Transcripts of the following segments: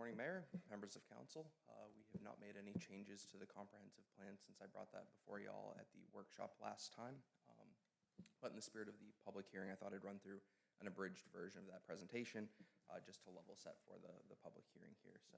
morning, Mayor, members of council. We have not made any changes to the comprehensive plan since I brought that before y'all at the workshop last time. But in the spirit of the public hearing, I thought I'd run through an abridged version of that presentation just to level set for the public hearing here. So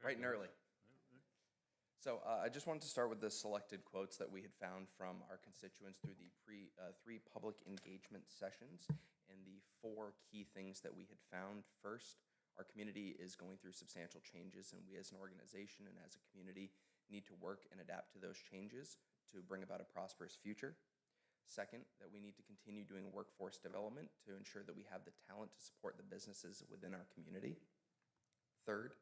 bright and early. So I just wanted to start with the selected quotes that we had found from our constituents through the three public engagement sessions and the four key things that we had found. First, our community is going through substantial changes, and we as an organization and as a community need to work and adapt to those changes to bring about a prosperous future. Second, that we need to continue doing workforce development to ensure that we have the talent to support the businesses within our community. Third,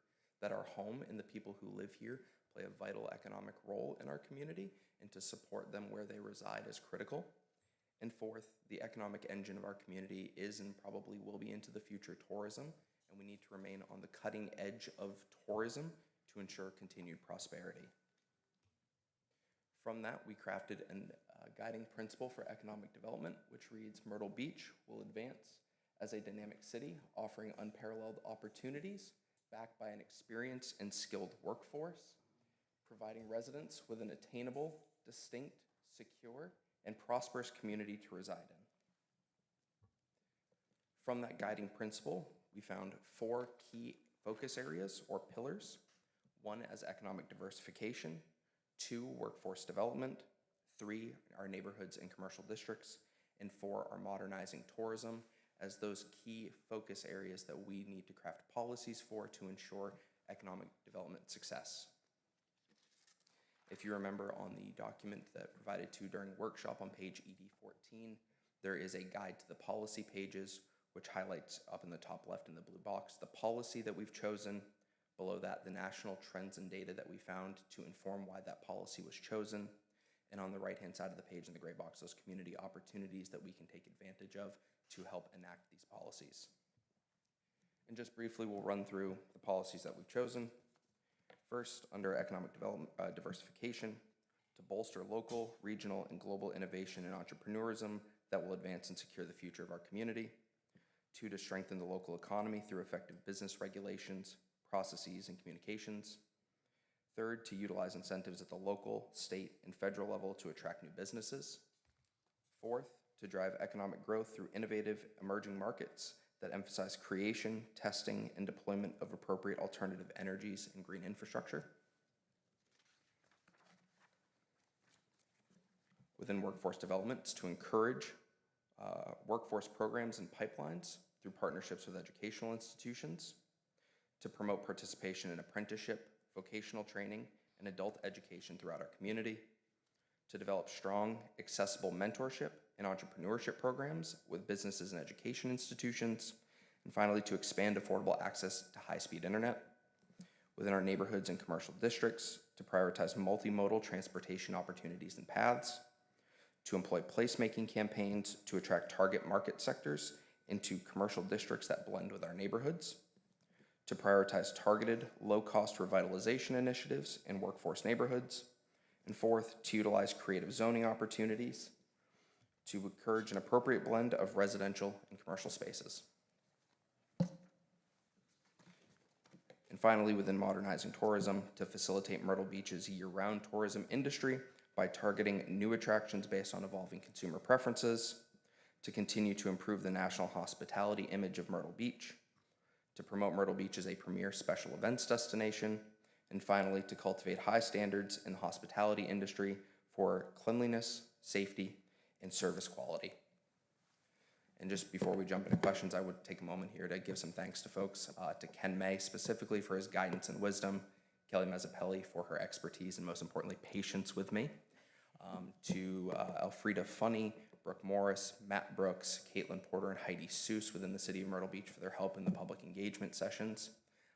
that our home and the people who live here play a vital economic role in our community, and to support them where they reside is critical. And fourth, the economic engine of our community is and probably will be into the future tourism, and we need to remain on the cutting edge of tourism to ensure continued prosperity. From that, we crafted a guiding principle for economic development, which reads, Myrtle Beach will advance as a dynamic city, offering unparalleled opportunities, backed by an experienced and skilled workforce, providing residents with an attainable, distinct, secure, and prosperous community to reside in. From that guiding principle, we found four key focus areas or pillars. One as economic diversification, two, workforce development, three, our neighborhoods and commercial districts, and four, our modernizing tourism, as those key focus areas that we need to craft policies for to ensure economic development success. If you remember on the document that provided to during workshop on page ED14, there is a guide to the policy pages, which highlights up in the top left in the blue box the policy that we've chosen. Below that, the national trends and data that we found to inform why that policy was chosen. And on the right-hand side of the page in the gray box, those community opportunities that we can take advantage of to help enact these policies. And just briefly, we'll run through the policies that we've chosen. First, under economic development diversification, to bolster local, regional, and global innovation and entrepreneurism that will advance and secure the future of our community. Two, to strengthen the local economy through effective business regulations, processes, and communications. Third, to utilize incentives at the local, state, and federal level to attract new businesses. Fourth, to drive economic growth through innovative emerging markets that emphasize creation, testing, and deployment of appropriate alternative energies and green infrastructure. Within workforce development, to encourage workforce programs and pipelines through partnerships with educational institutions, to promote participation in apprenticeship, vocational training, and adult education throughout our community, to develop strong, accessible mentorship and entrepreneurship programs with businesses and education institutions, and finally, to expand affordable access to high-speed internet within our neighborhoods and commercial districts, to prioritize multimodal transportation opportunities and paths, to employ placemaking campaigns to attract target market sectors into commercial districts that blend with our neighborhoods, to prioritize targeted, low-cost revitalization initiatives in workforce neighborhoods, and fourth, to utilize creative zoning opportunities to encourage an appropriate blend of residential and commercial spaces. And finally, within modernizing tourism, to facilitate Myrtle Beach's year-round tourism industry by targeting new attractions based on evolving consumer preferences, to continue to improve the national hospitality image of Myrtle Beach, to promote Myrtle Beach as a premier special events destination, And finally, to cultivate high standards in the hospitality industry for cleanliness, safety, and service quality. And just before we jump into questions, I would take a moment here to give some thanks to folks, to Ken May specifically for his guidance and wisdom, Kelly Mezzapelli for her expertise and most importantly, patience with me, to Elfrida Funny, Brooke Morris, Matt Brooks, Caitlin Porter, and Heidi Seuss within the City of Myrtle Beach for their help in the public engagement sessions.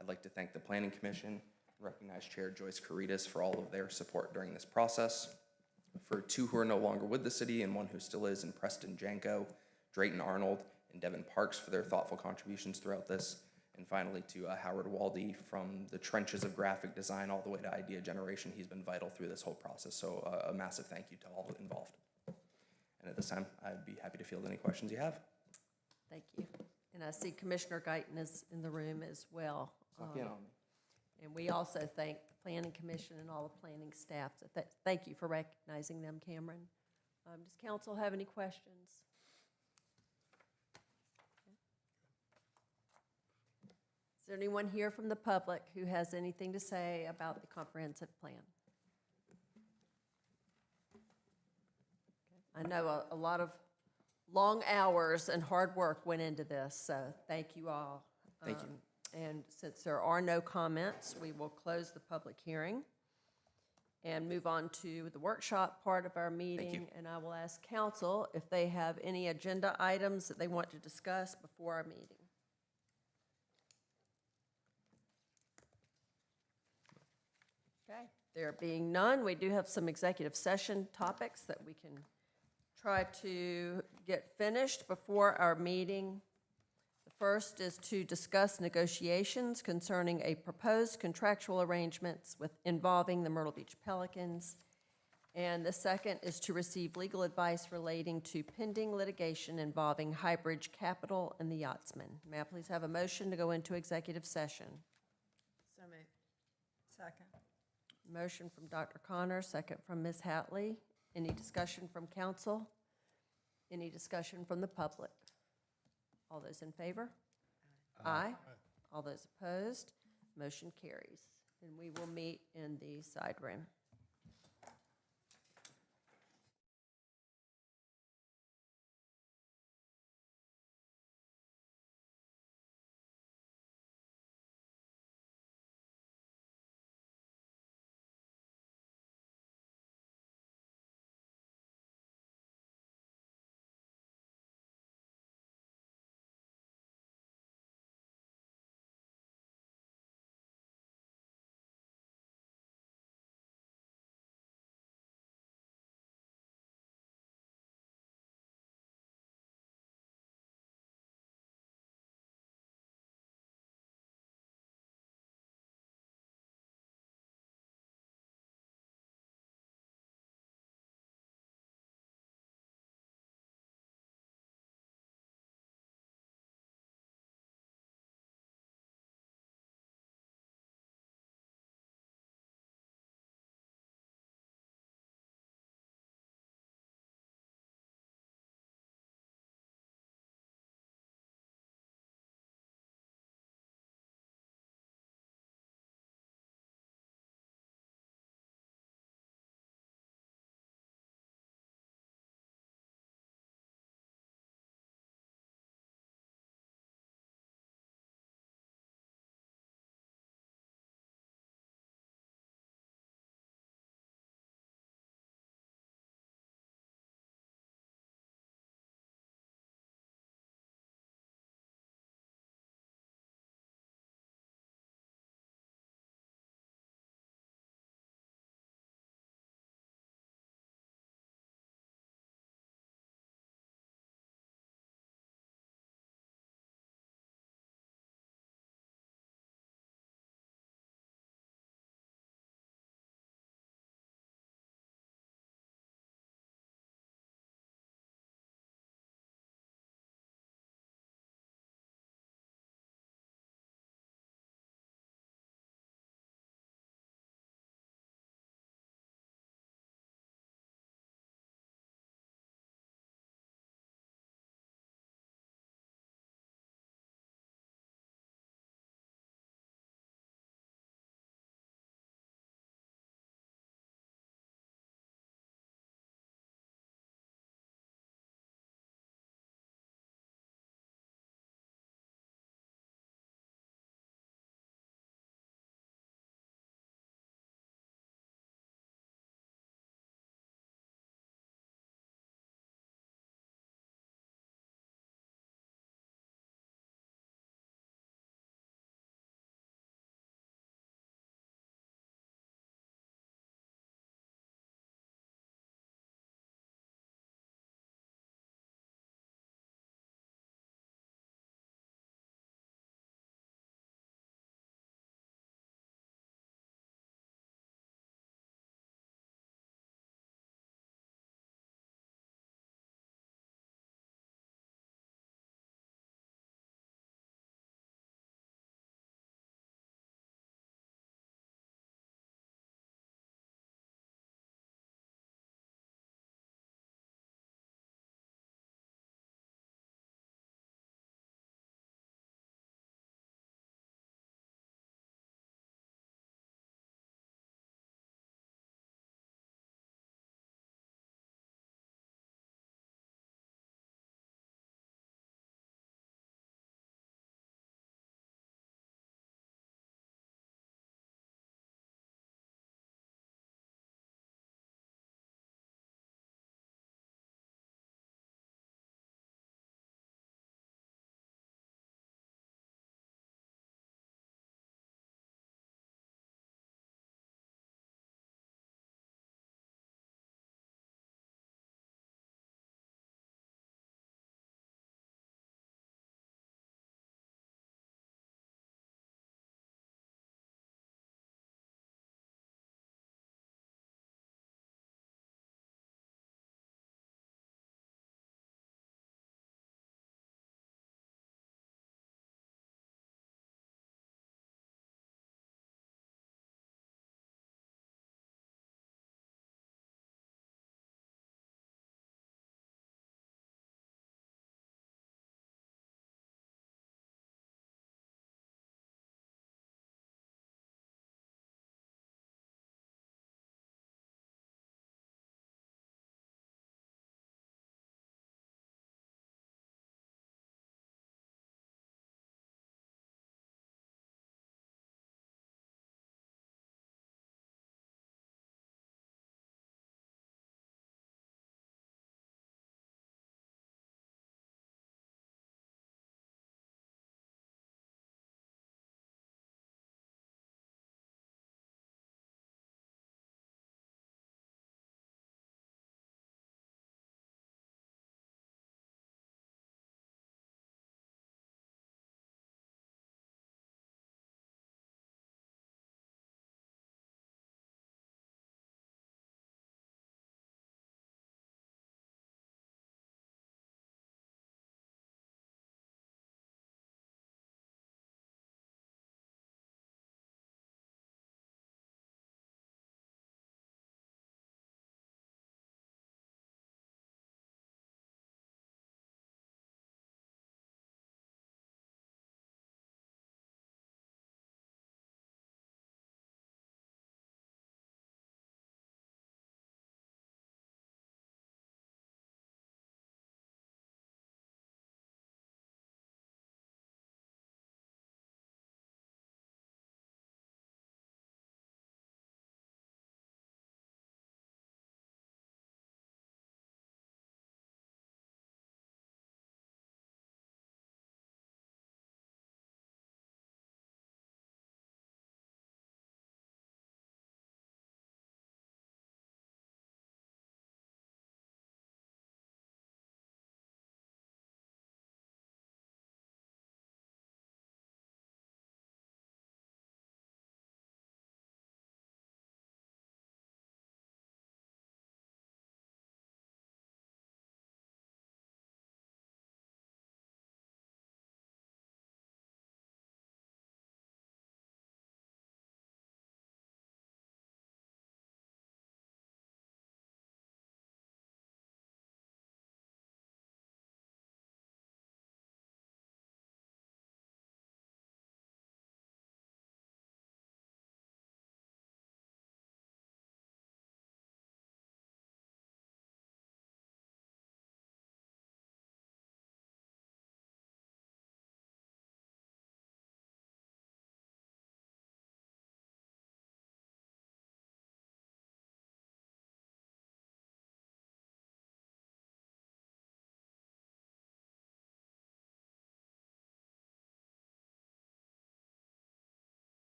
I'd like to thank the Planning Commission and recognize Chair Joyce Caritas for all of their support during this process. For two who are no longer with the city and one who still is, in Preston Janko, Drayton Arnold, and Devin Parks for their thoughtful contributions throughout this. And finally to Howard Waldy, from the trenches of graphic design all the way to idea generation. He's been vital through this whole process, so a massive thank you to all involved. And at this time, I'd be happy to field any questions you have. Thank you. And I see Commissioner Guyton is in the room as well. And we also thank the Planning Commission and all the planning staff. So thank you for recognizing them, Cameron. Does council have any questions? Is there anyone here from the public who has anything to say about the comprehensive plan? I know a lot of long hours and hard work went into this, so thank you all. Thank you. And since there are no comments, we will close the public hearing and move on to the workshop part of our meeting. And I will ask council if they have any agenda items that they want to discuss before our meeting. Okay, there being none, we do have some executive session topics that we can try to get finished before our meeting. The first is to discuss negotiations concerning a proposed contractual arrangements involving the Myrtle Beach Pelicans. And the second is to receive legal advice relating to pending litigation involving Highbridge Capital and the Yachtsman. May I please have a motion to go into executive session? So moved. Second. Motion from Dr. Connor, second from Ms. Hatley. Any discussion from council? Any discussion from the public? All those in favor? Aye. All those opposed? Motion carries. And we will meet in the side room.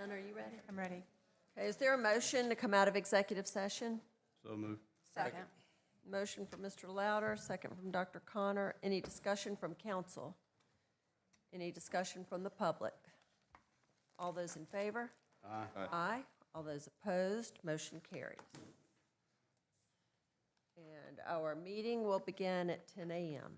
None, are you ready? I'm ready. Okay, is there a motion to come out of executive session? So move. Second. Motion from Mr. Louder, second from Dr. Connor. Any discussion from council? Any discussion from the public? All those in favor? Aye. Aye. All those opposed, motion carries. And our meeting will begin at 10 a.m.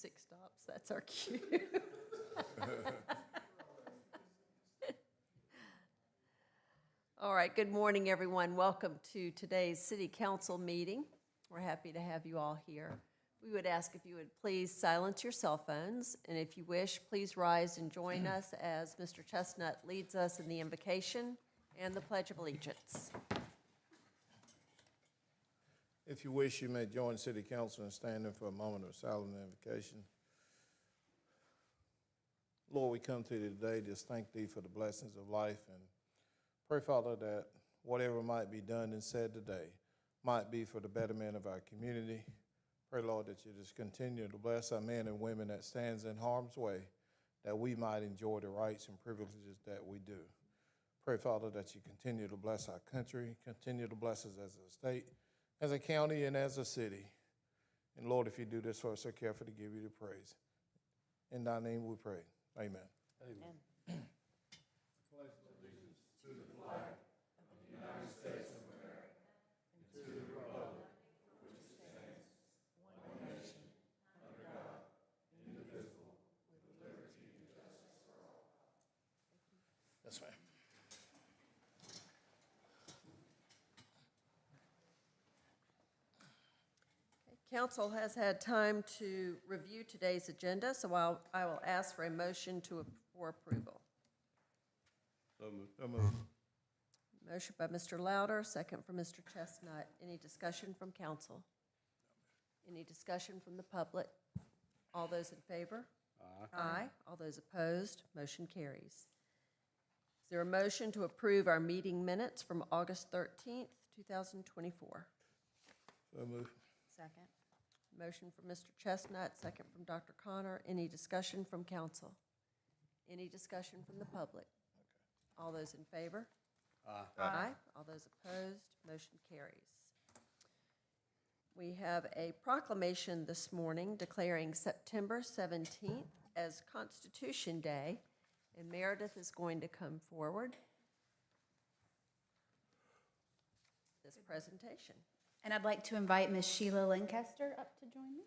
music stops. That's our cue. All right, good morning, everyone. Welcome to today's City Council meeting. We're happy to have you all here. We would ask if you would please silence your cell phones, and if you wish, please rise and join us as Mr. Chestnut leads us in the invocation and the Pledge of Allegiance. If you wish, you may join City Council in standing for a moment of silent invocation. Lord, we come to you today, just thank thee for the blessings of life, and pray, Father, that whatever might be done and said today might be for the betterment of our community. Pray, Lord, that you just continue to bless our men and women that stands in harm's way, that we might enjoy the rights and privileges that we do. Pray, Father, that you continue to bless our country, continue to bless us as a state, as a county, and as a city. And Lord, if you do this for us, so careful to give you the praise. In thy name we pray. Amen. Amen. Yes, ma'am. Council has had time to review today's agenda, so I will ask for a motion for approval. So moved. Motion by Mr. Louder, second from Mr. Chestnut. Any discussion from council? Any discussion from the public? All those in favor? Aye. All those opposed? Motion carries. Is there a motion to approve our meeting minutes from August 13th, 2024? So moved. Second. Motion from Mr. Chestnut, second from Dr. Connor. Any discussion from council? Any discussion from the public? All those in favor? Aye. All those opposed? Motion carries. We have a proclamation this morning declaring September 17th as Constitution Day, and Meredith is going to come forward this presentation. And I'd like to invite Ms. Sheila Lancaster up to join me.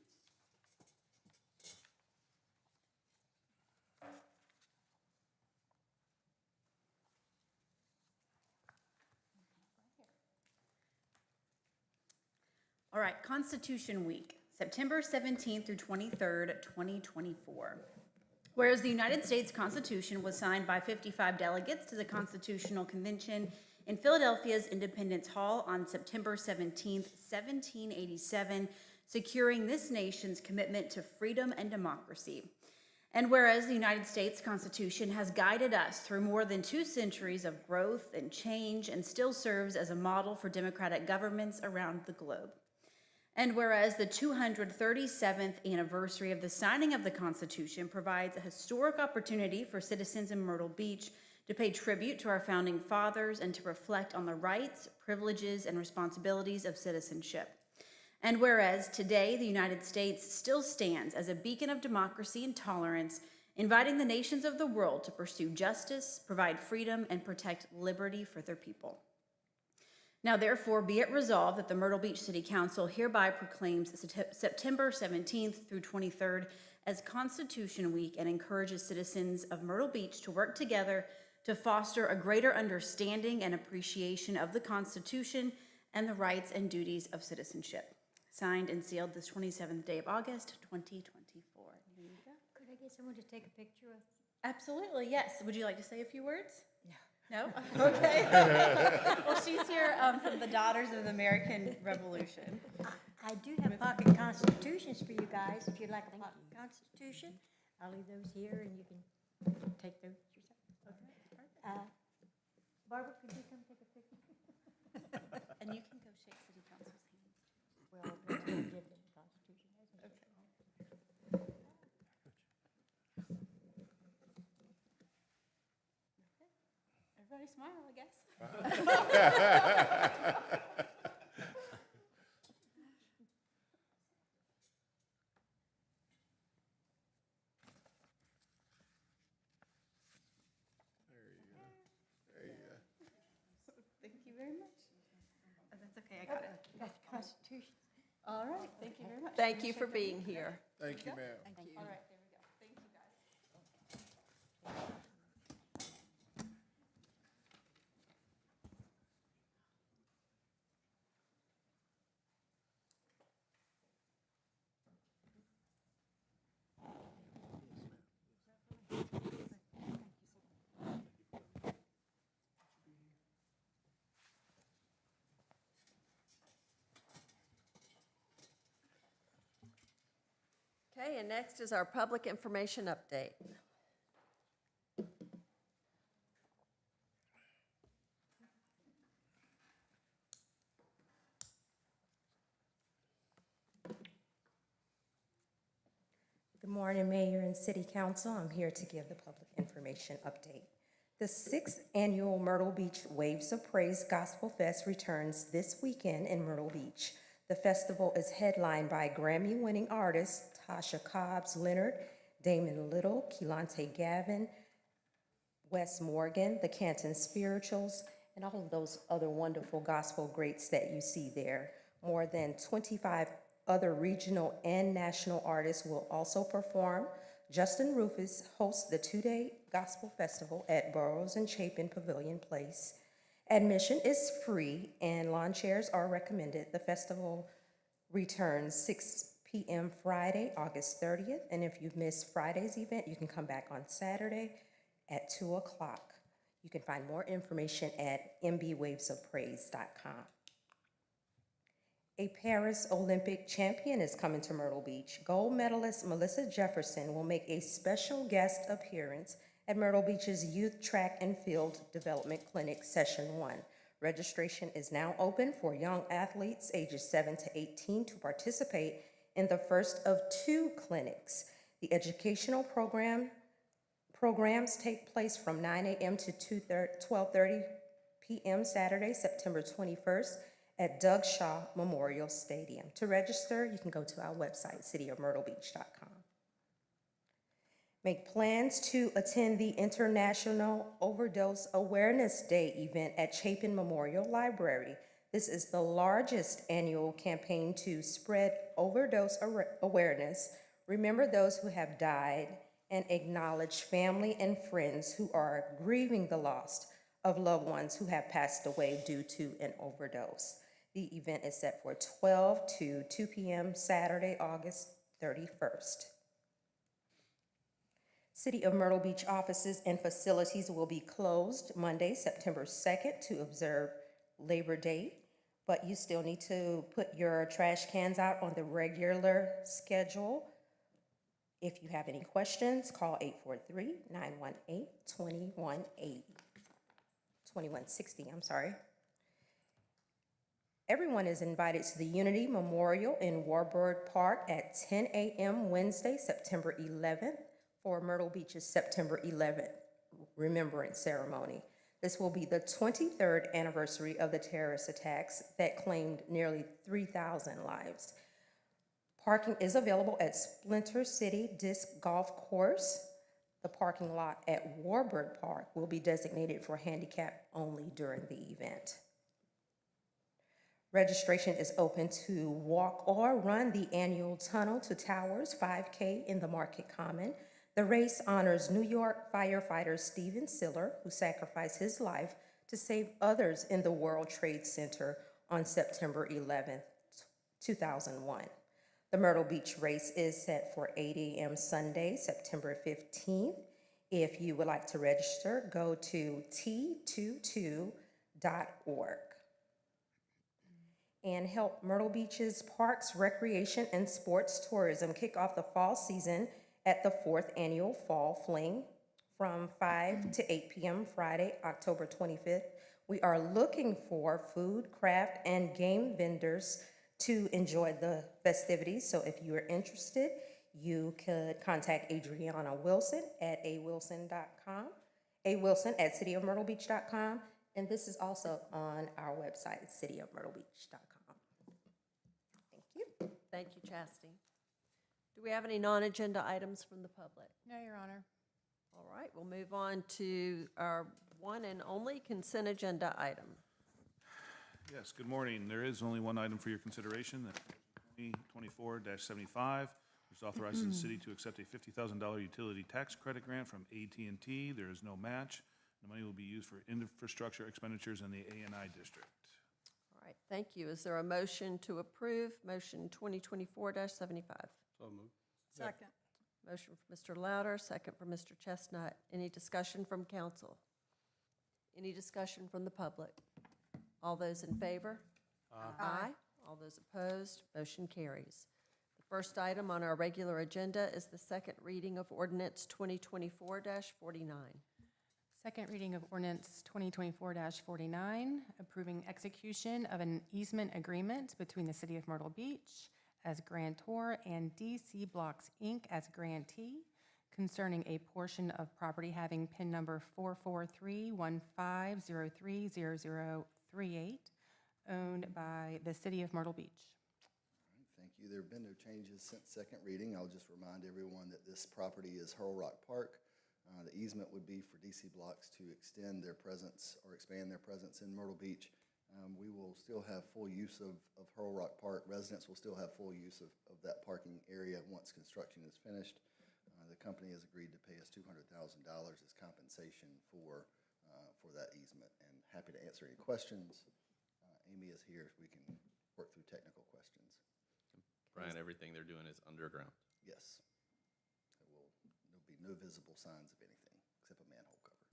All right, Constitution Week, September 17th through 23rd, 2024. Whereas the United States Constitution was signed by 55 delegates to the Constitutional Convention in Philadelphia's Independence Hall on September 17, 1787, securing this nation's commitment to freedom and democracy. And whereas the United States Constitution has guided us through more than 2 centuries of growth and change and still serves as a model for democratic governments around the globe. And whereas the 237th anniversary of the signing of the Constitution provides a historic opportunity for citizens in Myrtle Beach to pay tribute to our founding fathers and to reflect on the rights, privileges, and responsibilities of citizenship. And whereas today the United States still stands as a beacon of democracy and tolerance, inviting the nations of the world to pursue justice, provide freedom, and protect liberty for their people. Now, therefore, be it resolved that the Myrtle Beach City Council hereby proclaims September 17th through 23rd as Constitution Week and encourages citizens of Myrtle Beach to work together to foster a greater understanding and appreciation of the Constitution and the rights and duties of citizenship. Signed and sealed this 27th day of August, 2024. Here you go. Could I get someone to take a picture of? Absolutely, yes. Would you like to say a few words? No? Okay. Well, she's here from the Daughters of the American Revolution. I do have pocket constitutions for you guys, if you'd like a pocket constitution. I'll leave those here and you can take those yourself. Okay. Barbara, could you come take a picture? And you can go shake City Council's hands. Well, we're going to give them the constitution. Okay. Everybody smile, I guess. Thank you very much. Oh, that's okay, I got it. Got the constitution. All right, thank you very much. Thank you for being here. Thank you, ma'am. All right, there we go. Thank you, guys. Okay, and next is our public information update. Good morning, Mayor and City Council. I'm here to give the public information update. The 6th annual Myrtle Beach Waves of Praise Gospel Fest returns this weekend in Myrtle Beach. The festival is headlined by Grammy-winning artists Tasha Cobbs Leonard, Damon Little, Keelante Gavin, Wes Morgan, the Canton Spirituals, and all of those other wonderful gospel greats that you see there. More than 25 other regional and national artists will also perform. Justin Rufus hosts the two-day gospel festival at Burroughs and Chapin Pavilion Place. Admission is free and lawn chairs are recommended. The festival returns 6 p.m. Friday, August 30th, and if you missed Friday's event, you can come back on Saturday at 2 o'clock. You can find more information at mbwavesofpraise.com. A Paris Olympic champion is coming to Myrtle Beach. Gold medalist Melissa Jefferson will make a special guest appearance at Myrtle Beach's Youth Track and Field Development Clinic Session 1. Registration is now open for young athletes ages 7 to 18 to participate in the first of 2 clinics. The educational programs take place from 9 a.m. to 12:30 p.m. Saturday, September 21st at Doug Shaw Memorial Stadium. To register, you can go to our website, cityofmyrtlebeach.com. Make plans to attend the International Overdose Awareness Day event at Chapin Memorial Library. This is the largest annual campaign to spread overdose awareness, remember those who have died, and acknowledge family and friends who are grieving the loss of loved ones who have passed away due to an overdose. The event is set for 12 to 2 p.m. Saturday, August 31st. City of Myrtle Beach offices and facilities will be closed Monday, September 2nd to observe Labor Day, but you still need to put your trash cans out on the regular schedule. If you have any questions, call 843-918-2160. Everyone is invited to the Unity Memorial in Warburg Park at 10 a.m. Wednesday, September 11th for Myrtle Beach's September 11th Remembrance Ceremony. This will be the 23rd anniversary of the terrorist attacks that claimed nearly 3,000 lives. Parking is available at Splinter City Disc Golf Course. The parking lot at Warburg Park will be designated for handicap only during the event. Registration is open to walk or run the annual Tunnel to Towers 5K in the Market Common. The race honors New York firefighter Stephen Siller, who sacrificed his life to save others in the World Trade Center on September 11, 2001. The Myrtle Beach race is set for 8 a.m. Sunday, September 15th. If you would like to register, go to t22.org. And help Myrtle Beach's Parks, Recreation, and Sports Tourism kick off the fall season at the 4th Annual Fall Fling from 5 to 8 p.m. Friday, October 25th. We are looking for food, craft, and game vendors to enjoy the festivities. So if you are interested, you could contact Adriana Wilson at awilson.com, awilson@cityofmyrtlebeach.com, and this is also on our website, cityofmyrtlebeach.com. Thank you. Thank you, Chastity. Do we have any non-agenda items from the public? No, Your Honor. All right, we'll move on to our one and only consent agenda item. Yes, good morning. There is only one item for your consideration, that's 2024-75, which This authorizes the city to accept a $50,000 utility tax credit grant from AT&T. There is no match. The money will be used for infrastructure expenditures in the A&I district. All right, thank you. Is there a motion to approve motion 2024-75? Second. Motion for Mr. Louder, second for Mr. Chestnut. Any discussion from council? Any discussion from the public? All those in favor? Aye. All those opposed? Motion carries. The first item on our regular agenda is the second reading of ordinance 2024-49. Second reading of ordinance 2024-49, approving execution of an easement agreement between the City of Myrtle Beach as grantor and DC Blocks, Inc. as grantee concerning a portion of property having PIN number 44315030038, owned by the City of Myrtle Beach. Thank you. There have been no changes since second reading. I'll just remind everyone that this property is Hurl Rock Park. The easement would be for DC Blocks to extend their presence or expand their presence in Myrtle Beach. We will still have full use of Hurl Rock Park. Residents will still have full use of that parking area once construction is finished. The company has agreed to pay us $200,000 as compensation for that easement, and happy to answer any questions. Amy is here, so we can work through technical questions. Brian, everything they're doing is underground. Yes. There'll be no visible signs of anything except a manhole cover.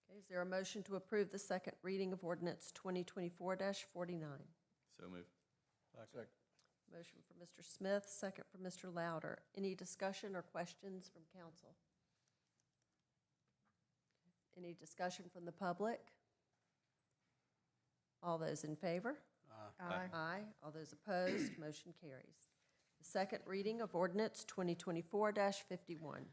Okay, is there a motion to approve the second reading of ordinance 2024-49? So moved. Second. Motion for Mr. Smith, second for Mr. Louder. Any discussion or questions from council? Any discussion from the public? All those in favor? Aye. Aye. All those opposed, motion carries. The second reading of ordinance 2024-51.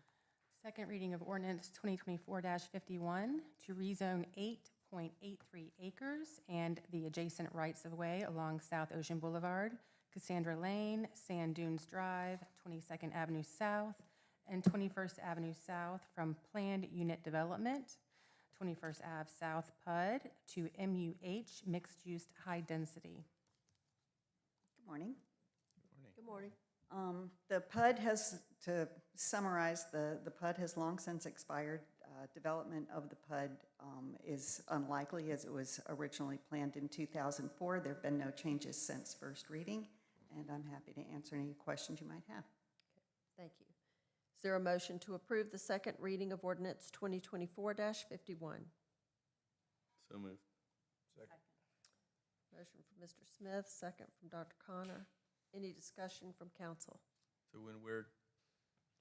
Second reading of ordinance 2024-51 to rezone 8.83 acres and the adjacent rights-of-way along South Ocean Boulevard, Cassandra Lane, Sand Dunes Drive, 22nd Avenue South, and 21st Avenue South from planned unit development, 21st Ave South PUD, to MUH mixed-use high density. Good morning. Good morning. The PUD has, to summarize, the PUD has long since expired. Development of the PUD is unlikely as it was originally planned in 2004. There have been no changes since first reading, and I'm happy to answer any questions you might have. Thank you. Is there a motion to approve the second reading of ordinance 2024-51? So moved. Motion from Mr. Smith, second from Dr. Connor. Any discussion from council? So when we're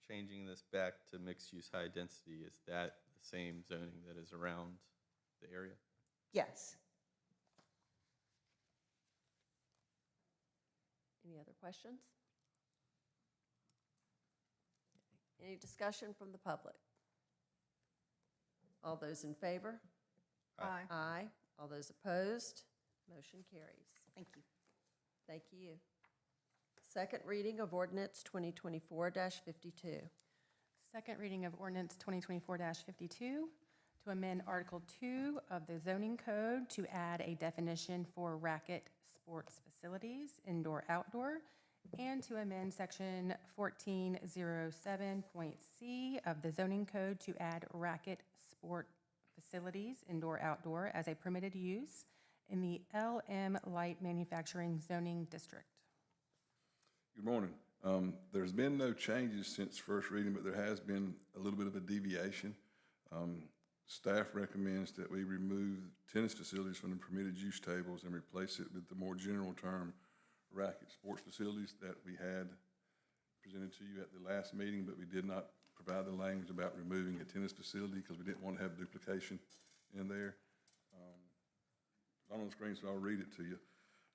changing this back to mixed-use high density, is that the same zoning that is around the area? Yes. Any other questions? Any discussion from the public? All those in favor? Aye. Aye. All those opposed? Motion carries. Thank you. Thank you. Second reading of ordinance 2024-52. Second reading of ordinance 2024-52 to amend Article 2 of the zoning code to add a definition for racket sports facilities, indoor-outdoor, and to amend Section 1407.c of the zoning code to add racket sport facilities, indoor-outdoor, as a permitted use in the LM Light Manufacturing Zoning District. Good morning. There's been no changes since first reading, but there has been a little bit of a deviation. Staff recommends that we remove tennis facilities from the permitted use tables and replace it with the more general term racket sports facilities that we had presented to you at the last meeting, but we did not provide the language about removing a tennis facility because we didn't want to have duplication in there. It's on the screen, so I'll read it to you.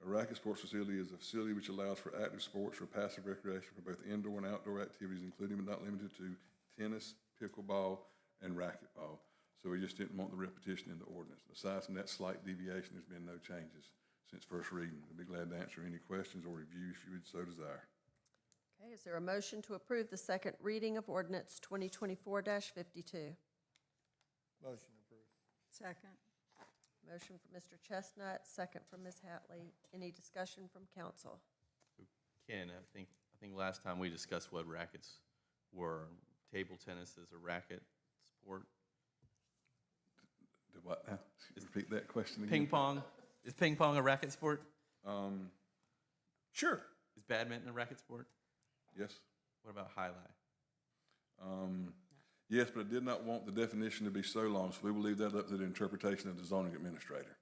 A racket sports facility is a facility which allows for active sports or passive recreation for both indoor and outdoor activities, including but not limited to tennis, pickleball, and racquetball. So we just didn't want the repetition in the ordinance. Aside from that slight deviation, there's been no changes since first reading. I'd be glad to answer any questions or review if you would so desire. Okay, is there a motion to approve the second reading of ordinance 2024-52? Motion approved. Second. Motion for Mr. Chestnut, second from Ms. Hatley. Any discussion from council? Ken, I think think last time we discussed what rackets were. Table tennis is a racket sport. Do what now? Repeat that question again. Ping pong, is ping pong a racket sport? Sure. Is badminton a racket sport? Yes. What about highlight? Yes, but I did not want the definition to be so long, so we will leave that up to the interpretation of the zoning administrator.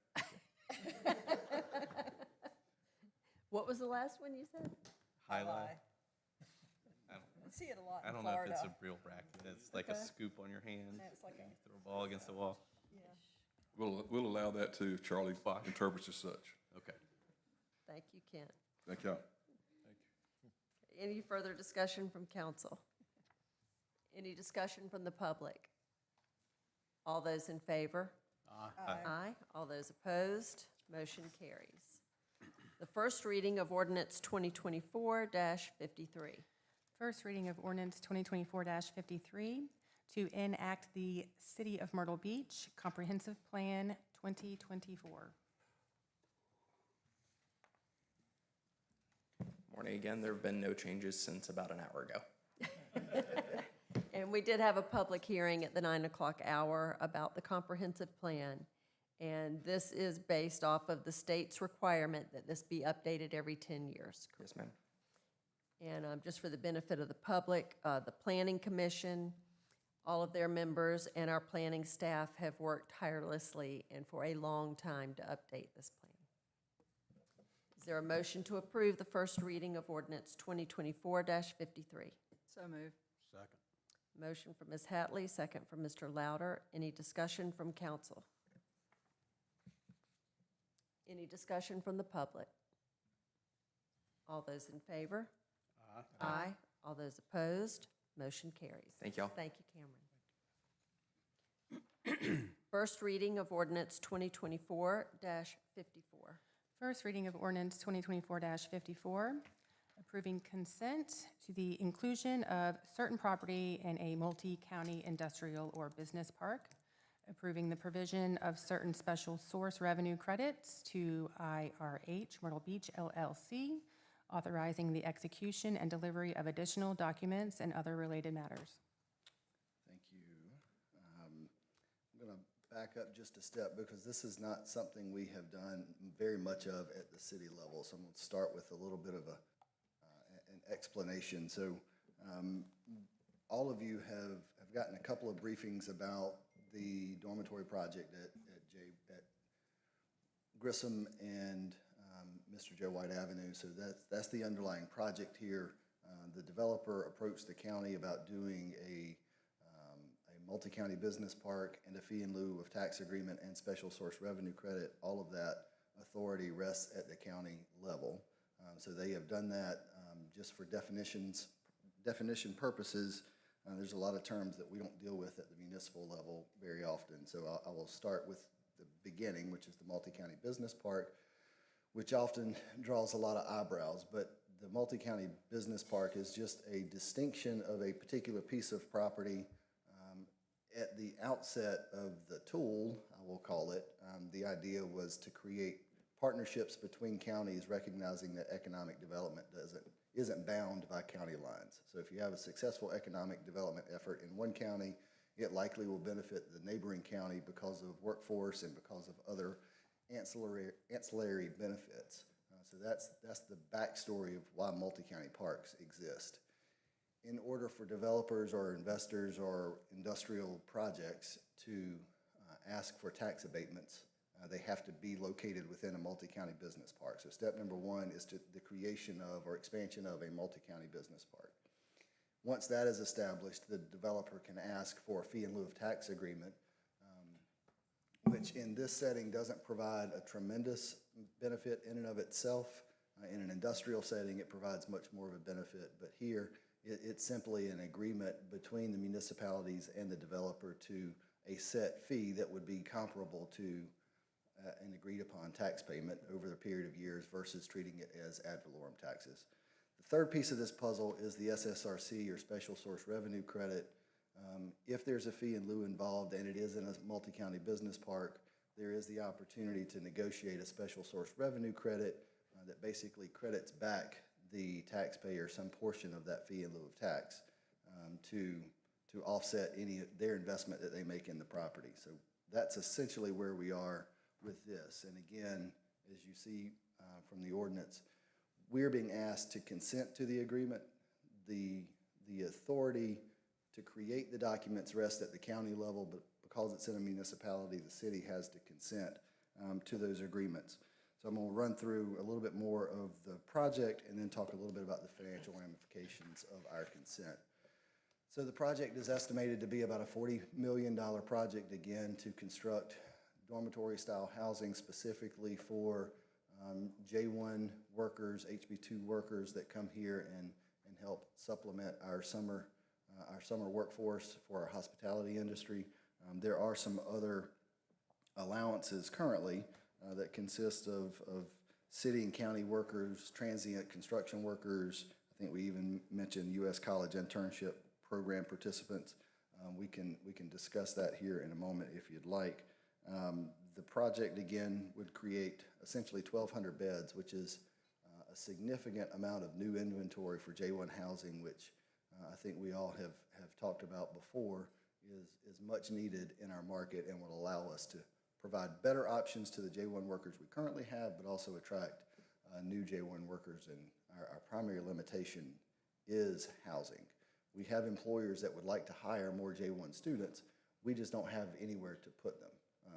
What was the last one you said? Highlight? I see it a lot I don't know if it's a real racket. It's like a scoop on your hand. It's like You throw a ball against the wall. We'll allow that too, if Charlie interprets as such. Okay. Thank you, Kent. Thank y'all. Any further discussion from council? Any discussion from the public? All those in favor? Aye. All those opposed? Motion carries. The first reading of ordinance 2024-53. First reading of ordinance 2024-53 to enact the City of Myrtle Beach Comprehensive Plan 2024. Morning again. There have been no changes since about an hour ago. And we did have a public hearing at the 9 o'clock hour about the comprehensive plan. And this is based off of the state's requirement that this be updated every 10 years. Yes, ma'am. And just for the benefit of the public, the Planning Commission, all of their members, and our planning staff have worked tirelessly and for a long time to update this plan. Is there a motion to approve the first reading of ordinance 2024-53? So moved. Second. Motion from Ms. Hatley, second from Mr. Louder. Any discussion from council? Any discussion from the public? All those in favor? Aye. All those opposed? Motion carries. Thank y'all. Thank you, Cameron. First reading of ordinance 2024-54. First reading of ordinance 2024-54, approving consent to the inclusion of certain property in a multi-county industrial or business park, approving the provision of certain special source revenue credits to IRH Myrtle Beach LLC, authorizing the execution and delivery of additional documents and other related matters. Thank you. I'm going to back up just a step because this is not something we have done very much of at the city level. So I'm going to start with a little bit of an explanation. So all of you have gotten a couple of briefings about the dormitory project at Grissom and Mr. Joe White Avenue. So that's the underlying project here. The developer approached the county about doing a multi-county business park and a fee in lieu of tax agreement and special source revenue credit. All of that authority rests at the county level. So they have done that just for definition purposes. There's a lot of terms that we don't deal with at the municipal level very often. So I will start with the beginning, which is the multi-county business park, which often draws a lot of eyebrows. But the multi-county business park is just a distinction of a particular piece of property. At the outset of the tool, I will call it, the idea was to create partnerships between counties, recognizing that economic development isn't bound by county lines. So if you have a successful economic development effort in one county, it likely will benefit the neighboring county because of workforce and because of other ancillary benefits. So that's the backstory of why multi-county parks exist. In order for developers or investors or industrial projects to ask for tax abatements, they have to be located within a multi-county business park. So step number one is the creation of or expansion of a multi-county business park. Once that is established, the developer can ask for a fee in lieu of tax agreement, which in this setting doesn't provide a tremendous benefit in and of itself. In an industrial setting, it provides much more of a benefit, but here it's simply an agreement between the municipalities and the developer to a set fee that would be comparable to an agreed upon tax payment over the period of years versus treating it as ad valorem taxes. The third piece of this puzzle is the SSRC, or Special Source Revenue Credit. If there's a fee in lieu involved and it is in a multi-county business park, there is the opportunity to negotiate a special source revenue credit that basically credits back the taxpayer some portion of that fee in lieu of tax to offset any of their investment that they make in the property. So that's essentially where we are with this. And again, as you see from the ordinance, we're being asked to consent to the agreement. The authority to create the documents rests at the county level, but because it's in a municipality, the city has to consent to those agreements. So I'm going to run through a little bit more of the project and then talk a little bit about the financial ramifications of our consent. So the project is estimated to be about a $40 million project, again, to construct dormitory-style housing specifically for J1 workers, HB2 workers that come here and help supplement our summer workforce for our hospitality industry. There are some other allowances currently that consist of city and county workers, transient construction workers. I think we even mentioned U.S. college internship program participants. We can discuss that here in a moment if you'd like. The project, again, would create essentially 1,200 beds, which is a significant amount of new inventory for J1 housing, which I think we all have talked about before, is much needed in our market and will allow us to provide better options to the J1 workers we currently have, but also attract new J1 workers. And our primary limitation is housing. We have employers that would like to hire more J1 students. We just don't have anywhere to put them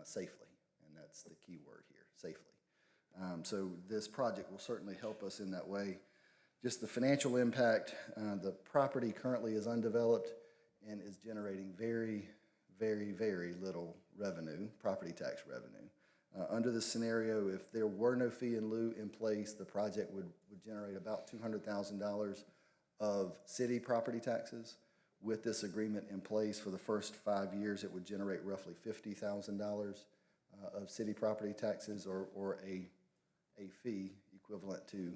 safely, and that's the key word here, safely. So this project will certainly help us in that way. Just the financial impact, the property currently is undeveloped and is generating very, very, very little revenue, property tax revenue. Under this scenario, if there were no fee in lieu in place, the project would generate about $200,000 of city property taxes. With this agreement in place for the first 5 years, it would generate roughly $50,000 of city property taxes, or a fee equivalent to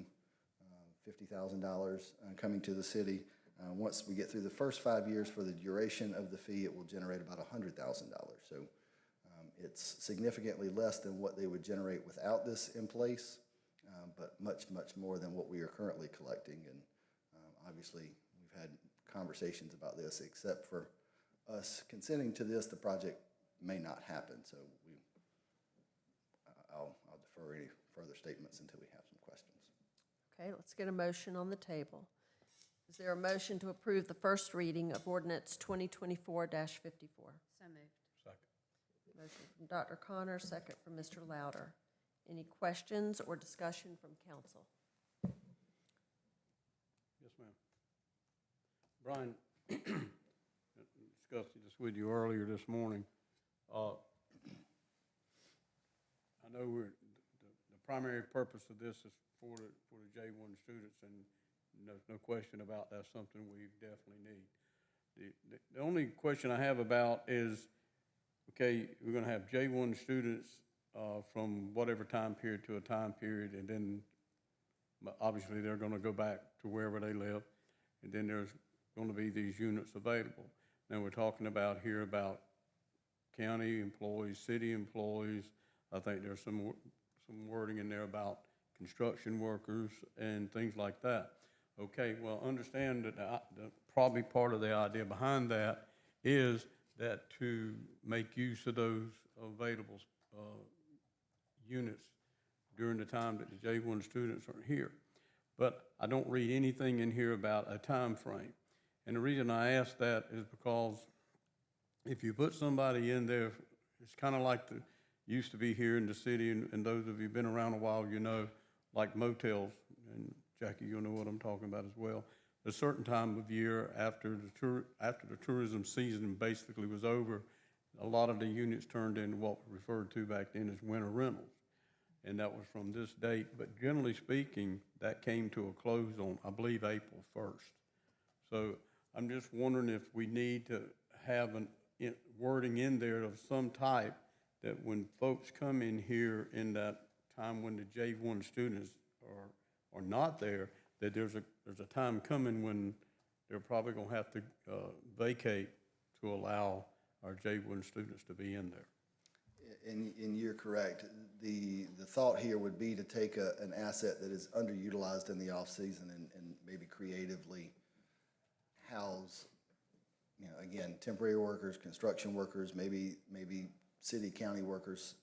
$50,000 coming to the city. Once we get through the first 5 years, for the duration of the fee, it will generate about $100,000. So it's significantly less than what they would generate without this in place, but much, much more than what we are currently collecting. And obviously, we've had conversations about this. Except for us consenting to this, the project may not happen. So I'll defer any further statements until we have some questions. Okay, let's get a motion on the table. Is there a motion to approve the first reading of ordinance 2024-54? So moved. Motion from Dr. Connor, second from Mr. Louder. Any questions or discussion from council? Yes, ma'am. Brian, discussed this with you earlier this morning. I know the primary purpose of this is for the J1 students, and there's no question about that's something we definitely need. The only question I have about is, okay, we're going to have J1 students from whatever time period to a time period, and then obviously they're going to go back to wherever they live, and then there's going to be these units available. Now we're talking about here about county employees, city employees. I think there's some wording in there about construction workers and things like that. Okay, well, understand that probably part of the idea behind that is that to make use of those available units during the time that the J1 students are here. But I don't read anything in here about a time frame. And the reason I ask that is because if you put somebody in there, it's kind of like the used to be here in the city, and those of you who've been around a while, you know, like motels, and Jackie, you'll know what I'm talking about as well. A certain time of year after the tourism season basically was over, a lot of the units turned into what we referred to back then as winter rentals. And that was from this date. But generally speaking, that came to a close on, I believe, April 1st. So I'm just wondering if we need to have wording in there of some type that when folks come in here in that time when the J1 students are not there, that there's a time coming when they're probably going to have to vacate to allow our J1 students to be in there. And you're correct. The thought here would be to take an asset that is underutilized in the off-season and maybe creatively house, again, temporary workers, construction workers, maybe city, county workers.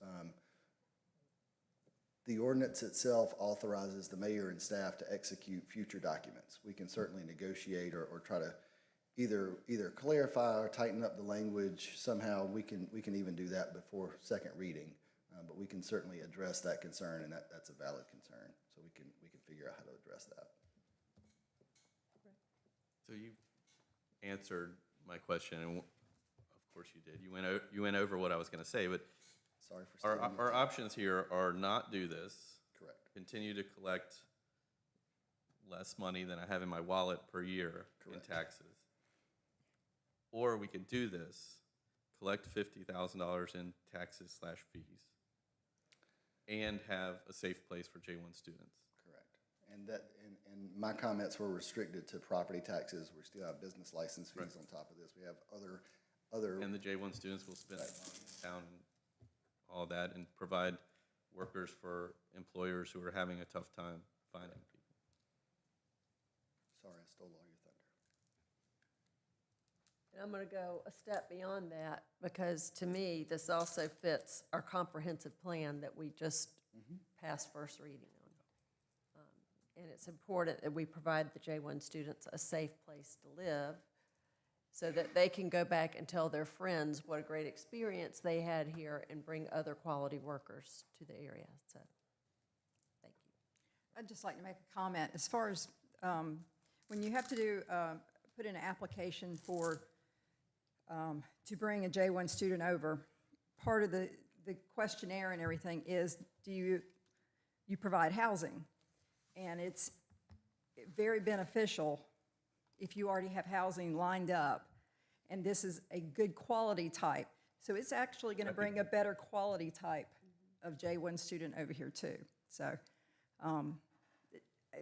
The ordinance itself authorizes the mayor and staff to execute future documents. We can certainly negotiate or try to either clarify or tighten up the language somehow. We can even do that before second reading, but we can certainly address that concern, and that's a valid concern. So we can figure out how to address that. So you answered my question, and of course you did. You went over what I was going to say, but Sorry for stating that. our options here are not do this. Correct. Continue to collect less money than I have in my wallet per year in taxes. Or we could do this, collect $50,000 in taxes/fees, and have a safe place for J1 students. Correct. And my comments were restricted to property taxes. We still have business license fees on top of this. We have other. And the J1 students will spend money in town and all that, and provide workers for employers who are having a tough time finding people. Sorry, I stole all your thunder. And I'm going to go a step beyond that, because to me, this also fits our comprehensive plan that we just passed first reading on. And it's important that we provide the J1 students a safe place to live so that they can go back and tell their friends what a great experience they had here and bring other quality workers to the area. So, thank you. I'd just like to make a comment. As far as when you have to put in an application for, to bring a J1 student over, part of the questionnaire and everything is, do you provide housing? And it's very beneficial if you already have housing lined up, and this is a good quality type. So it's actually going to bring a better quality type of J1 student over here too. So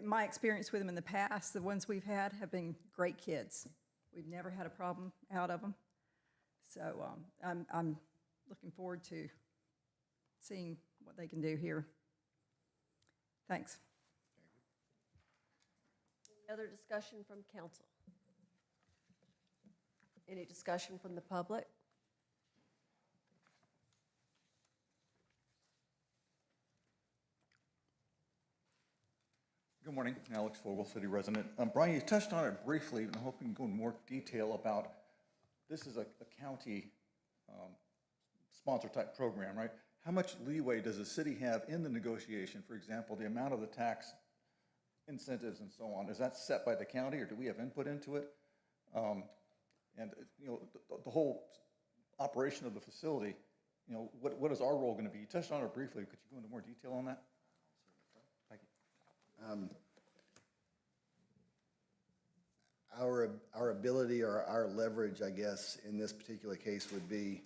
my experience with them in the past, the ones we've had have been great kids. We've never had a problem out of them. So I'm looking forward to seeing what they can do here. Thanks. Any other discussion from council? Any discussion from the public? Good morning, Alex Fogel, city resident. Brian, you touched on it briefly, and I'm hoping you can go in more detail about, this is a county sponsor type program, right? How much leeway does the city have in the negotiation? For example, the amount of the tax incentives and so on, is that set by the county, or do we have input into it? And the whole operation of the facility, what is our role going to be? You touched on it briefly. Could you go into more detail on that? Thank you. Our ability or our leverage, I guess, in this particular case would be,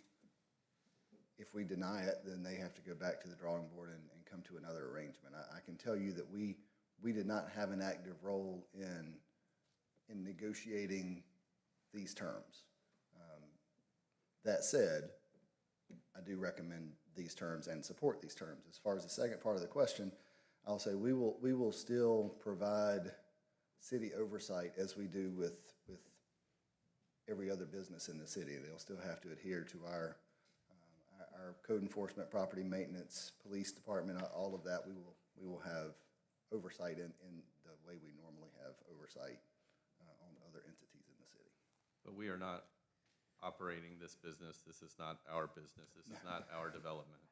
if we deny it, then they have to go back to the drawing board and come to another arrangement. I can tell you that we did not have an active role in negotiating these terms. That said, I do recommend these terms and support these terms. As far as the second part of the question, I'll say we will still provide city oversight as we do with every other business in the city. They'll still have to adhere to our code enforcement, property maintenance, police department, all of that. We will have oversight in the way we normally have oversight on other entities in the city. But we are not operating this business. This is not our business. This is not our development.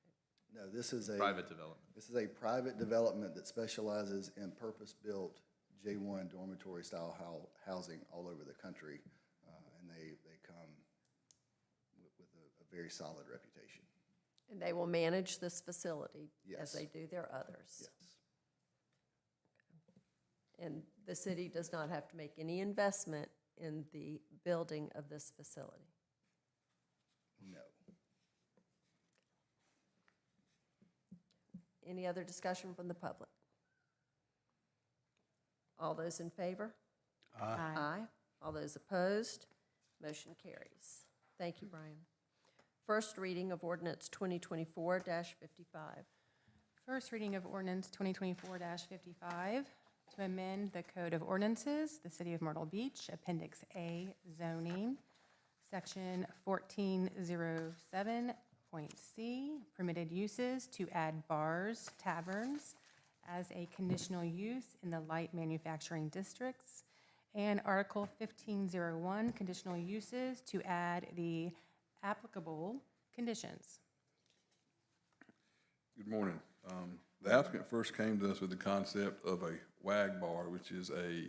No, this is a private development. This is a private development that specializes in purpose-built J1 dormitory-style housing all over the country, and they come with a very solid reputation. And they will manage this facility as Yes. they do their others. Yes. And the city does not have to make any investment in the building of this facility. No. Any other discussion from the public? All those in favor? Aye. All those opposed? Motion carries. Thank you, Brian. first reading of ordinance 2024-55. First reading of ordinance 2024-55 to amend the Code of Ordinances, the City of Myrtle Beach, Appendix A zoning, Section 1407.c, permitted uses to add bars, taverns as a conditional use in the light manufacturing districts, and Article 1501, conditional uses to add the applicable conditions. Good morning. The applicant first came to us with the concept of a WAG bar, which is a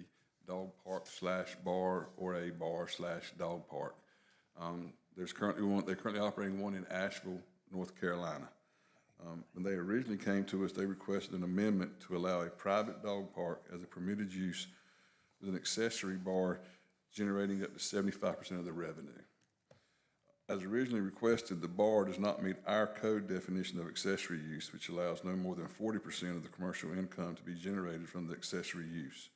dog park / bar or a bar / dog park. They're currently operating one in Asheville, North Carolina. When they originally came to us, they requested an amendment to allow a private dog park as a permitted use with an accessory bar generating up to 75% of the revenue. As originally requested, the bar does not meet our code definition of accessory use, which allows no more than 40% of the commercial income to be generated from the accessory use.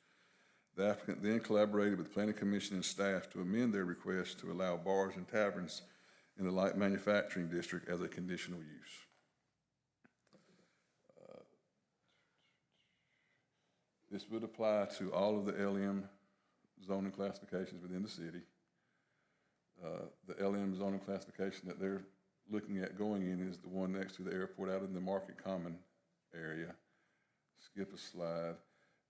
The applicant then collaborated with the Planning Commission and staff to amend their request to allow bars and taverns in the light manufacturing district as a conditional use. This would apply to all of the LM zoning classifications within the city. The LM zoning classification that they're looking at going in is the one next to the airport out in the Market Common area. Skip a slide.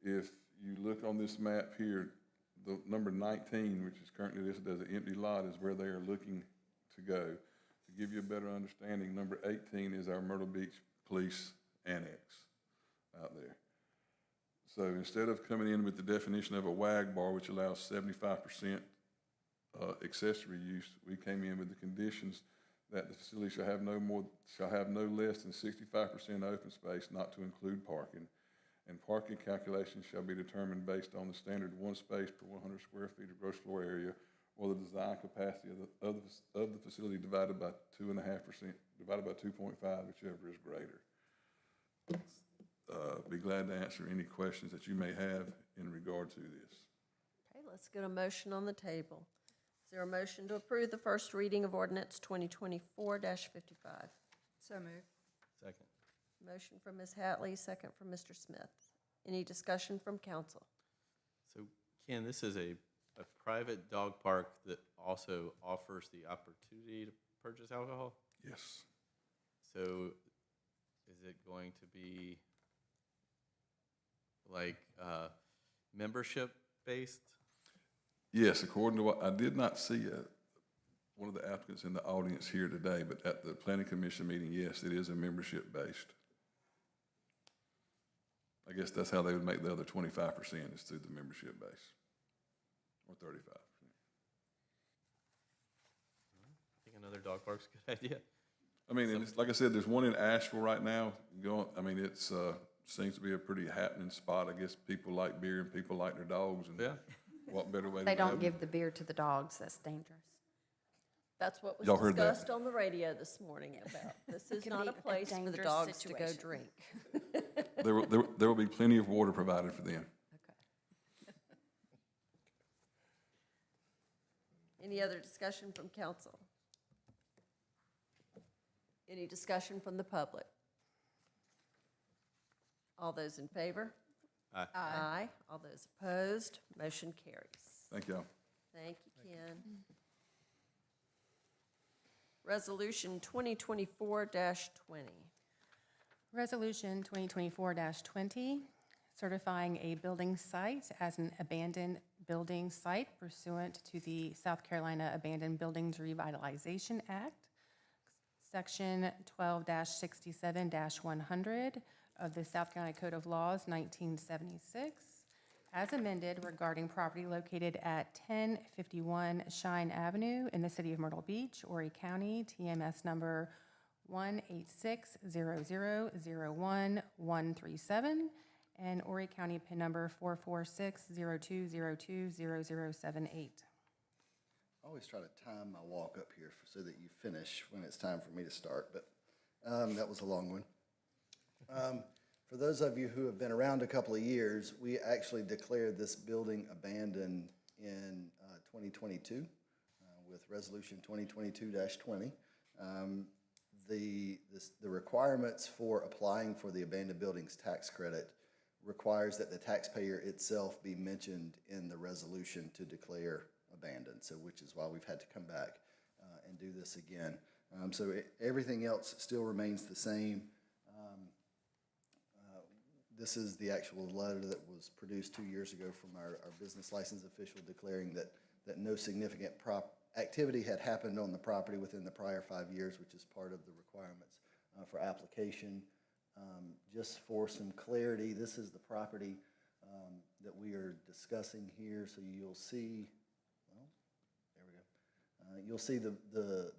If you look on this map here, the number 19, which is currently listed as an empty lot, is where they are looking to go. To give you a better understanding, number 18 is our Myrtle Beach Police Annex out there. So instead of coming in with the definition of a WAG bar, which allows 75% accessory use, we came in with the conditions that the facility shall have no less than 65% open space, not to include parking, and parking calculations shall be determined based on the standard one space per 100 square feet of gross floor area, or the design capacity of the facility divided by 2.5%, divided by 2.5, whichever is greater. Be glad to answer any questions that you may have in regard to this. Okay, let's get a motion on the table. Is there a motion to approve the first reading of ordinance 2024-55? So moved. Second. Motion from Ms. Hatley, second from Mr. Smith. Any discussion from council? So Ken, this is a private dog park that also offers the opportunity to purchase alcohol? Yes. So is it going to be like membership based? Yes, according to what, I did not see one of the applicants in the audience here today, but at the Planning Commission meeting, yes, it is a membership based. I guess that's how they would make the other 25% is through the membership base, or 35%. I think another dog park's a good idea. I mean, and it's, like I said, there's one in Asheville right now. It's seems to be a pretty happening spot. I guess people like beer and people like their dogs, and Yeah. what better way? They to don't have give the beer to the dogs, that's dangerous. That's what Y'all was heard that. discussed on the radio this morning about, this is Can not be a a place for the dangerous dogs to go situation. drink. There will be plenty of water provided for them. Okay. Any other discussion from council? Any discussion from the public? All those in favor? Aye. Aye. All those opposed? Motion carries. Thank y'all. Thank you, Ken. Resolution 2024-20. Resolution 2024-20, certifying a building site as an abandoned building site pursuant to the South Carolina Abandoned Buildings Revitalization Act, Section 12-67-100 of the South Carolina Code of Laws, 1976, as amended regarding property located at 1051 Shine Avenue in the city of Myrtle Beach, Horry County, TMS number 18600011137, and Horry County PIN number 44602020078. I always try to time my walk up here so that you finish when it's time for me to start, but that was a long one. For those of you who have been around a couple of years, we actually declared this building abandoned in 2022 with Resolution 2022-20. The requirements for applying for the abandoned buildings tax credit requires that the taxpayer itself be mentioned in the resolution to declare abandoned, so which is why we've had to come back and do this again. Everything else still remains the same. This is the actual letter that was produced 2 years ago from our business license official declaring that no significant activity had happened on the property within the prior 5 years, which is part of the requirements for application. Just for some clarity, this is the property that we are discussing here. So you'll see, well, there we go. You'll see the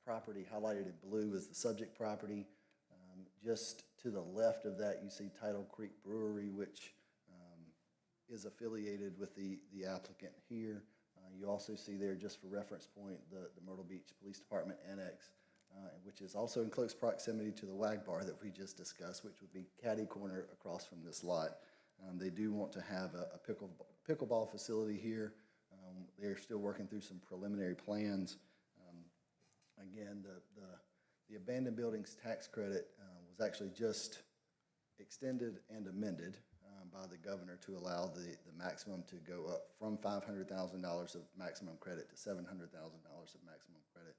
property highlighted in blue is the subject property. Just to the left of that, you see Tidal Creek Brewery, which is affiliated with the applicant here. You also see there, just for reference point, the Myrtle Beach Police Department Annex, which is also in close proximity to the WAG bar that we just discussed, which would be catty corner across from this lot. They do want to have a pickleball facility here. They're still working through some preliminary plans. Again, the abandoned buildings tax credit was actually just extended and amended by the governor to allow the maximum to go up from $500,000 of maximum credit to $700,000 of maximum credit.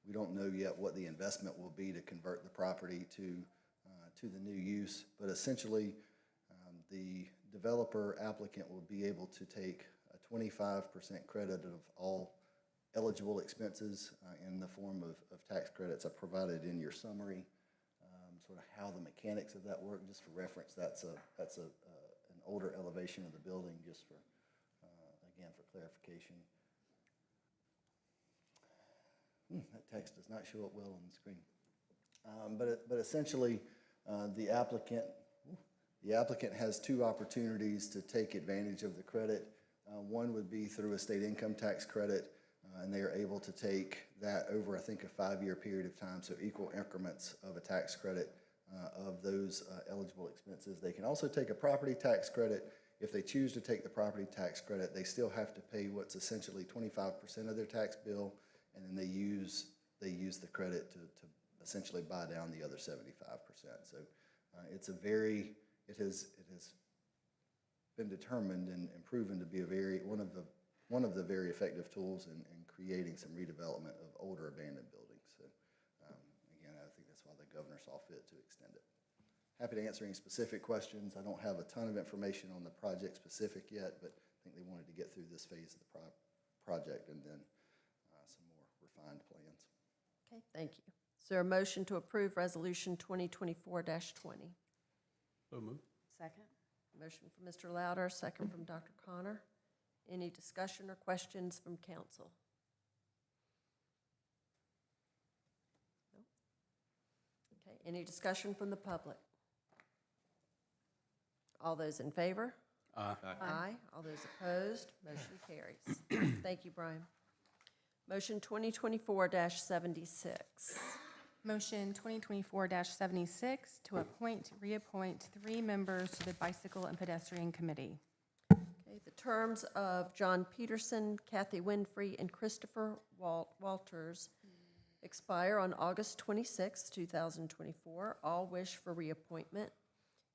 We don't know yet what the investment will be to convert the property to the new use, but essentially the developer applicant will be able to take a 25% credit of all eligible expenses in the form of tax credits. I provided in your summary sort of how the mechanics of that work. Just for reference, that's an older elevation of the building, just for, again, for clarification. That text does not show up well on the screen. But essentially, the applicant has two opportunities to take advantage of the credit. One would be through a state income tax credit, and they are able to take that over, I think, a 5-year period of time, so equal increments of a tax credit of those eligible expenses. They can also take a property tax credit. If they choose to take the property tax credit, they still have to pay what's essentially 25% of their tax bill, and then they use the credit to essentially buy down the other 75%. So it has been determined and proven to be one of the very effective tools in creating some redevelopment of older abandoned buildings. So again, I think that's why the governor saw fit to extend it. Happy to answer any specific questions. I don't have a ton of information on the project specific yet, but I think they wanted to get through this phase of the project and then some more refined plans. Okay, thank you. Is there a motion to approve Resolution 2024-20? So moved. Second. Motion from Mr. Louder, second from Dr. Connor. Any discussion or questions from council? No? Okay, any discussion from the public? All those in favor? Aye. Aye. All those opposed? Motion carries. Thank you, Brian. Motion 2024-76. Motion 2024-76 to reappoint 3 members to the Bicycle and Pedestrian Committee. Okay, the terms of John Peterson, Kathy Winfrey, and Christopher Walters expire on August 26, 2024. All wish for reappointment.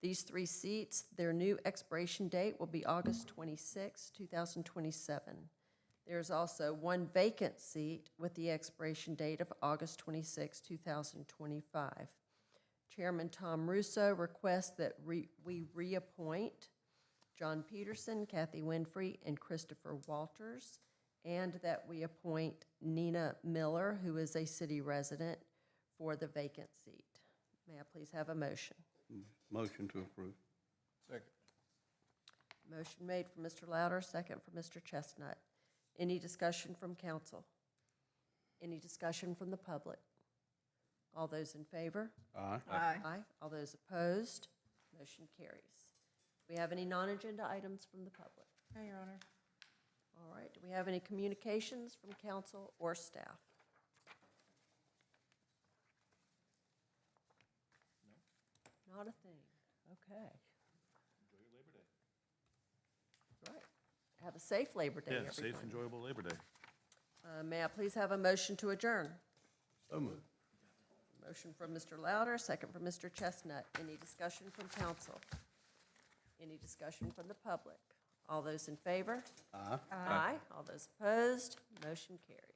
These 3 seats, their new expiration date will be August 26, 2027. There's also 1 vacant seat with the expiration date of August 26, 2025. Chairman Tom Russo requests that we reappoint John Peterson, Kathy Winfrey, and Christopher Walters, and that we appoint Nina Miller, who is a city resident, for the vacant seat. May I please have a motion? Motion to approve. Second. Motion made for Mr. Louder, second for Mr. Chestnut. Any discussion from council? Any discussion from the public? All those in favor? Aye. Aye. All those opposed? Motion carries. Do we have any non-agenda items from the public? No, Your Honor. All right. Do we have any communications from council or staff? No. Not a thing. Okay. Enjoy your Labor Day. Right. Have a safe Labor Day, Yeah, everyone. safe, enjoyable Labor Day. May I please have a motion to adjourn? So moved. Motion from Mr. Louder, second from Mr. Chestnut. Any discussion from council? Any discussion from the public? All those in favor? Aye. Aye. All those opposed? Motion carries.